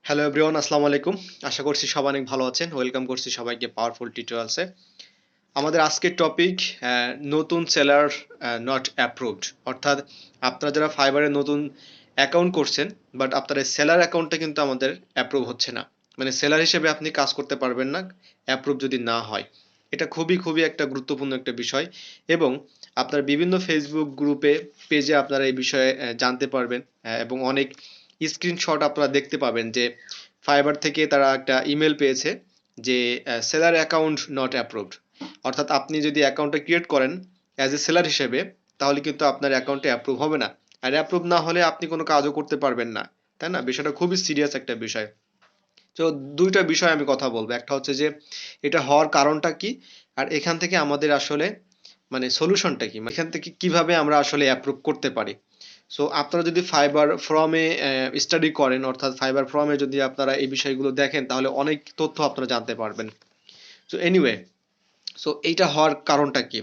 Hello everyone, আসসালামু আলাইকুম। আশা করছি সবাই অনেক ভালো আছেন। ওয়েলকাম করছি সবাইকে পাওয়ারফুল টিউটোরিয়ালসে। আমাদের আজকের টপিক নতুন সেলার নট অ্যাপ্রুভড। অর্থাৎ আপনারা যারা ফাইবারে নতুন অ্যাকাউন্ট করছেন, বাট আপনার এই সেলার অ্যাকাউন্টটা কিন্তু আমাদের অ্যাপ্রুভ হচ্ছে না। মানে সেলার হিসেবে আপনি কাজ করতে পারবেন না অ্যাপ্রুভ যদি না হয়। এটা খুবই খুবই একটা গুরুত্বপূর্ণ একটা বিষয়, এবং আপনার বিভিন্ন ফেসবুক গ্রুপে পেজে আপনারা এই বিষয়ে জানতে পারবেন, এবং অনেক স্ক্রিনশট আপনারা দেখতে পাবেন যে ফাইবার থেকে তারা একটা ইমেল পেয়েছে যে সেলার অ্যাকাউন্ট নট অ্যাপ্রুভড। অর্থাৎ আপনি যদি অ্যাকাউন্টটা ক্রিয়েট করেন অ্যাজ এ সেলার হিসেবে, তাহলে কিন্তু আপনার অ্যাকাউন্টে অ্যাপ্রুভ হবে না। আর অ্যাপ্রুভ না হলে আপনি কোনো কাজও করতে পারবেন না, তাই না? বিষয়টা খুবই সিরিয়াস একটা বিষয়। তো দুইটা বিষয় আমি কথা বলবো। একটা হচ্ছে যে এটা হওয়ার কারণটা কি, আর এখান থেকে আমাদের আসলে মানে সলিউশনটা কি, মানে এখান থেকে কিভাবে আমরা আসলে অ্যাপ্রুভ করতে পারি। সো আপনারা যদি ফাইবার ফ্রমে স্টাডি করেন, অর্থাৎ ফাইবার ফ্রমে যদি আপনারা এই বিষয়গুলো দেখেন, তাহলে অনেক তথ্য আপনারা জানতে পারবেন। সো এনিওয়ে, সো এইটা হওয়ার কারণটা কি?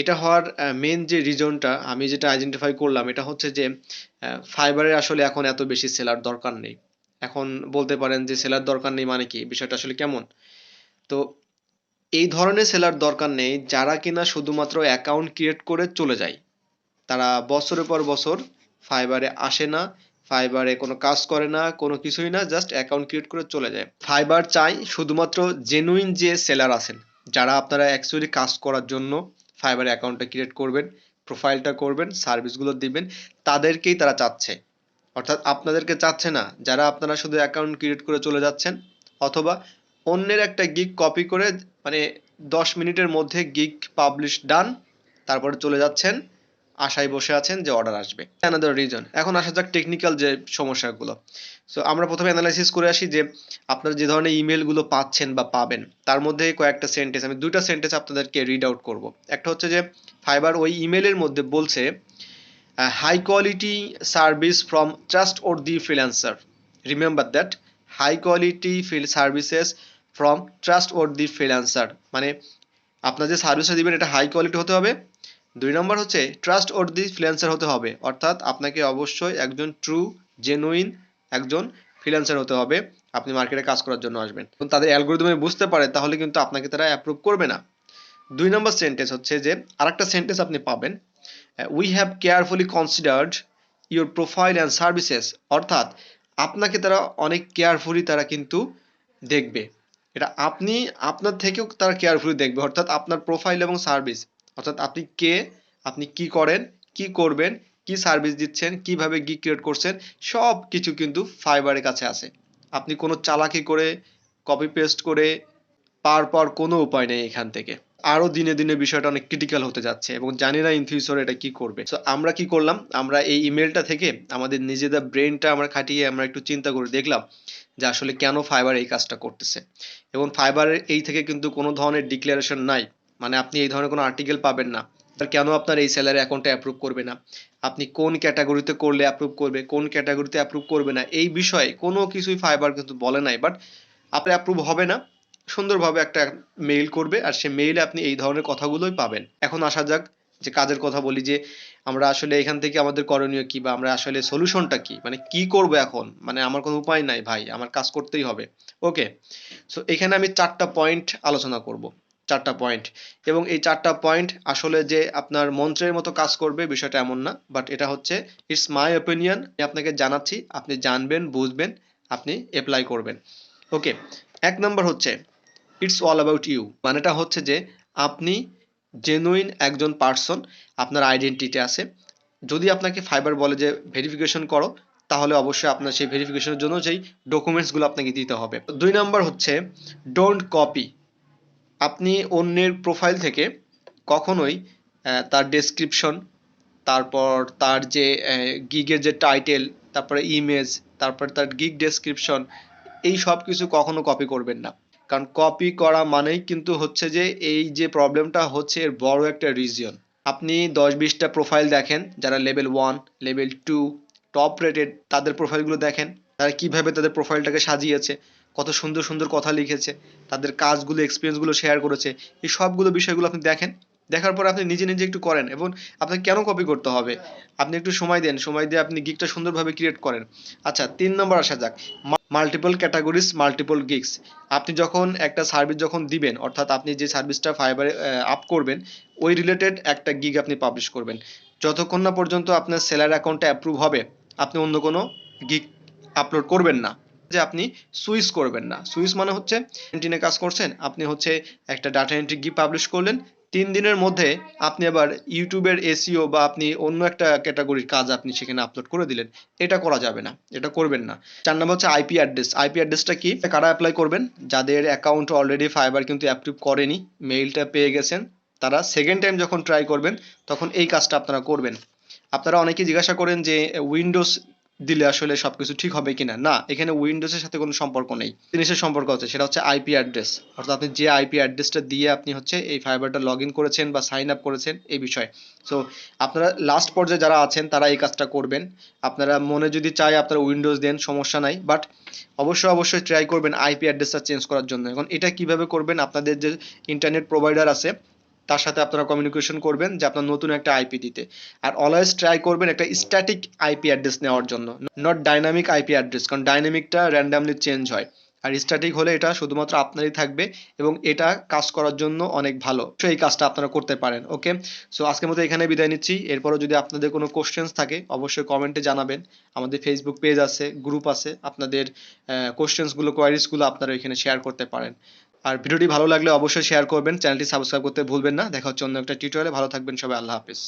এটা হওয়ার মেন যে রিজনটা আমি যেটা আইডেন্টিফাই করলাম, এটা হচ্ছে যে ফাইবারে আসলে এখন এত বেশি সেলার দরকার নেই। এখন বলতে পারেন যে সেলার দরকার নেই মানে কি, বিষয়টা আসলে কেমন? তো এই ধরনের সেলার দরকার নেই যারা কিনা শুধুমাত্র অ্যাকাউন্ট ক্রিয়েট করে চলে যায়। তারা বছরের পর বছর ফাইবারে আসে না, ফাইবারে কোনো কাজ করে না, কোনো কিছুই না, জাস্ট অ্যাকাউন্ট ক্রিয়েট করে চলে যায়। ফাইবার চাই শুধুমাত্র জেনুইন যে সেলার আছেন, যারা আপনারা অ্যাকচুয়ালি কাজ করার জন্য ফাইবারে অ্যাকাউন্টটা ক্রিয়েট করবেন, প্রোফাইলটা করবেন, সার্ভিসগুলো দিবেন, তাদেরকেই তারা চাচ্ছে। অর্থাৎ আপনাদেরকে চাচ্ছে না যারা আপনারা শুধু অ্যাকাউন্ট ক্রিয়েট করে চলে যাচ্ছেন, অথবা অন্যের একটা গিগ কপি করে, মানে 10 মিনিটের মধ্যে গিগ পাবলিশ ডান, তারপরে চলে যাচ্ছেন, আশায় বসে আছেন যে অর্ডার আসবে। Another reason. এখন আসা যাক টেকনিক্যাল যে সমস্যাগুলো। সো আমরা প্রথমে অ্যানালাইসিস করে আসি যে আপনারা যে ধরনের ইমেলগুলো পাচ্ছেন বা পাবেন, তার মধ্যে কয়েকটা সেন্টেন্স, আমি দুইটা সেন্টেন্স আপনাদেরকে রিড আউট করব। একটা হচ্ছে যে ফাইবার ওই ইমেলের মধ্যে বলছে high quality service from trustworthy freelancer. Remember that, high quality services from trustworthy freelancer, মানে আপনার যে সার্ভিসটা দিবেন এটা হাই কোয়ালিটি হতে হবে। 2 নম্বর হচ্ছে ট্রাস্টওয়ার্দি ফ্রিল্যান্সার হতে হবে, অর্থাৎ আপনাকে অবশ্যই একজন ট্রু জেনুইন একজন ফ্রিল্যান্সার হতে হবে। আপনি মার্কেটে কাজ করার জন্য আসবেন এবং তাদের অ্যালগরিদমে বুঝতে পারে, তাহলে কিন্তু আপনাকে তারা অ্যাপ্রুভ করবে না। 2 নম্বর সেন্টেন্স হচ্ছে যে আরেকটা সেন্টেন্স আপনি পাবেন, we have carefully considered your profile and services. অর্থাৎ আপনাকে তারা অনেক কেয়ারফুলি তারা কিন্তু দেখবে। এটা আপনি আপনার থেকেও তারা কেয়ারফুলি দেখবে, অর্থাৎ আপনার প্রোফাইল এবং সার্ভিস, অর্থাৎ আপনি কে, আপনি কি করেন, কি করবেন, কি সার্ভিস দিচ্ছেন, কিভাবে গিগ ক্রিয়েট করছেন, সব কিছু কিন্তু ফাইবারের কাছে আছে। আপনি কোনো চালাকি করে কপি পেস্ট করে পার পাওয়ার কোনো উপায় নেই এখান থেকে। আরো দিনে দিনে বিষয়টা অনেক ক্রিটিক্যাল হতে যাচ্ছে এবং জানি না ইন ফিউচার এটা কি করবে। সো আমরা কি করলাম, আমরা এই ইমেলটা থেকে আমাদের নিজেদের ব্রেনটা আমরা খাটিয়ে আমরা একটু চিন্তা করে দেখলাম যে আসলে কেন ফাইবার এই কাজটা করতেছে। এবং ফাইবারের এই থেকে কিন্তু কোনো ধরনের ডিক্লারেশন নাই, মানে আপনি এই ধরনের কোনো আর্টিকেল পাবেন না কেন আপনার এই স্যালারি অ্যাকাউন্টে অ্যাপ্রুভ করবে না, আপনি কোন ক্যাটাগরিতে করলে অ্যাপ্রুভ করবে, কোন ক্যাটাগরিতে অ্যাপ্রুভ করবে না, এই বিষয়ে কোনো কিছুই ফাইবার কিন্তু বলে নাই। বাট আপনার অ্যাপ্রুভ হবে না, সুন্দরভাবে একটা মেইল করবে, আর সে মেইলে আপনি এই ধরনের কথাগুলোই পাবেন। এখন আসা যাক যে কাজের কথা বলি, যে আমরা আসলে এখান থেকে আমাদের করণীয় কি, বা আমরা আসলে সলিউশনটা কি, মানে কি করব এখন, মানে আমার কোনো উপায় নাই ভাই, আমার কাজ করতেই হবে। ওকে, সো এখানে আমি 4টা পয়েন্ট আলোচনা করব, 4টা পয়েন্ট। এবং এই 4টা পয়েন্ট আসলে যে আপনার মন্ত্রের মতো কাজ করবে বিষয়টা এমন না, বাট এটা হচ্ছে ইটস মাই অপিনিয়ন, আমি আপনাকে জানাচ্ছি, আপনি জানবেন, বুঝবেন, আপনি অ্যাপ্লাই করবেন। ওকে, 1 নম্বর হচ্ছে ইটস অল অ্যাবাউট ইউ। মানেটা হচ্ছে যে আপনি জেনুইন একজন পার্সন, আপনার আইডেন্টিটি আছে। যদি আপনাকে ফাইবার বলে যে ভেরিফিকেশন করো, তাহলে অবশ্যই আপনার সেই ভেরিফিকেশনের জন্য যেই ডকুমেন্টসগুলো আপনাকে দিতে হবে। 2 নম্বর হচ্ছে ডোন্ট কপি। আপনি অন্যের প্রোফাইল থেকে কখনোই তার ডেসক্রিপশন, তারপর তার যে গিগের যে টাইটেল, তারপরে ইমেজ, তারপর তার গিগ ডেসক্রিপশন, এই সব কিছু কখনো কপি করবেন না। কারণ কপি করা মানেই কিন্তু হচ্ছে যে এই যে প্রবলেমটা হচ্ছে এর বড় একটা রিজন। আপনি 10-20টা প্রোফাইল দেখেন যারা লেভেল 1, লেভেল 2 টপ রেটেড, তাদের প্রোফাইলগুলো দেখেন, তারা কিভাবে তাদের প্রোফাইলটাকে সাজিয়েছে, কত সুন্দর সুন্দর কথা লিখেছে, তাদের কাজগুলো এক্সপিরিয়েন্সগুলো শেয়ার করেছে, এই সবগুলো বিষয়গুলো আপনি দেখেন। দেখার পর আপনি নিজে নিজে একটু করেন, এবং আপনাকে কেন কপি করতে হবে, আপনি একটু সময় দেন, সময় দিয়ে আপনি গিগটা সুন্দরভাবে ক্রিয়েট করেন। আচ্ছা, 3 নম্বর আসা যাক, মাল্টিপল ক্যাটাগরিজ মাল্টিপল গিগস। আপনি যখন একটা সার্ভিস যখন দিবেন, অর্থাৎ আপনি যে সার্ভিসটা ফাইবারে আপ করবেন ওই রিলেটেড একটা গিগ আপনি পাবলিশ করবেন। যতক্ষণ না পর্যন্ত আপনার সেলার অ্যাকাউন্টটা অ্যাপ্রুভ হবে আপনি অন্য কোনো গিগ আপলোড করবেন না। যে আপনি সুইচ করবেন না। সুইচ মানে হচ্ছে এন্টিনে কাজ করছেন, আপনি হচ্ছে একটা ডাটা এন্ট্রি গিগ পাবলিশ করলেন, 3 দিনের মধ্যে আপনি আবার ইউটিউবের এসইও বা আপনি অন্য একটা ক্যাটাগরির কাজ আপনি সেখানে আপলোড করে দিলেন। এটা করা যাবে না, এটা করবেন না। 4 নম্বর হচ্ছে আইপি অ্যাড্রেস। আইপি অ্যাড্রেসটা কি? কারা অ্যাপ্লাই করবেন? যাদের অ্যাকাউন্ট অলরেডি ফাইবার কিন্তু অ্যাপ্রুভ করেনি, মেইলটা পেয়ে গেছেন, তারা সেকেন্ড টাইম যখন ট্রাই করবেন তখন এই কাজটা আপনারা করবেন। আপনারা অনেকেই জিজ্ঞাসা করেন যে উইন্ডোজ দিলে আসলে সবকিছু ঠিক হবে কিনা। না, এখানে উইন্ডোজের সাথে কোনো সম্পর্ক নেই। জিনিসের সম্পর্ক আছে, সেটা হচ্ছে আইপি অ্যাড্রেস। অর্থাৎ আপনি যে আইপি অ্যাড্রেসটা দিয়ে আপনি হচ্ছে এই ফাইবারটা লগ ইন করেছেন বা সাইন আপ করেছেন এই বিষয়ে। সো আপনারা লাস্ট পর্যায়ে যারা আছেন তারা এই কাজটা করবেন। আপনারা মনে যদি চায় আপনারা উইন্ডোজ দেন, সমস্যা নাই, বাট অবশ্যই ট্রাই করবেন আইপি অ্যাড্রেসটা চেঞ্জ করার জন্য। এখন এটা কিভাবে করবেন? আপনাদের যে ইন্টারনেট প্রোভাইডার আছে তার সাথে আপনারা কমিউনিকেশন করবেন যে আপনার নতুন একটা আইপি দিতে। আর অলওয়েজ ট্রাই করবেন একটা স্ট্যাটিক আইপি অ্যাড্রেস নেওয়ার জন্য, নট ডাইনামিক আইপি অ্যাড্রেস, কারণ ডাইনামিকটা র্যান্ডামলি চেঞ্জ হয়। আর স্ট্যাটিক হলে এটা শুধুমাত্র আপনারই থাকবে এবং এটা কাজ করার জন্য অনেক ভালো। তো এই কাজটা আপনারা করতে পারেন। ওকে, সো আজকের মতো এখানে বিদায় নিচ্ছি। এরপরও যদি আপনাদের কোনো কোশ্চেন্স থাকে অবশ্যই কমেন্টে জানাবেন। আমাদের ফেসবুক পেজ আছে, গ্রুপ আছে, আপনাদের কোশ্চেন্সগুলো, কোয়ারিজগুলো আপনারা এখানে শেয়ার করতে পারেন। আর ভিডিওটি ভালো লাগলে অবশ্যই শেয়ার করবেন, চ্যানেলটি সাবস্ক্রাইব করতে ভুলবেন না। দেখা হচ্ছে অন্য একটা টিউটোরিয়ালে। ভালো থাকবেন সবাই, আল্লাহ হাফেজ।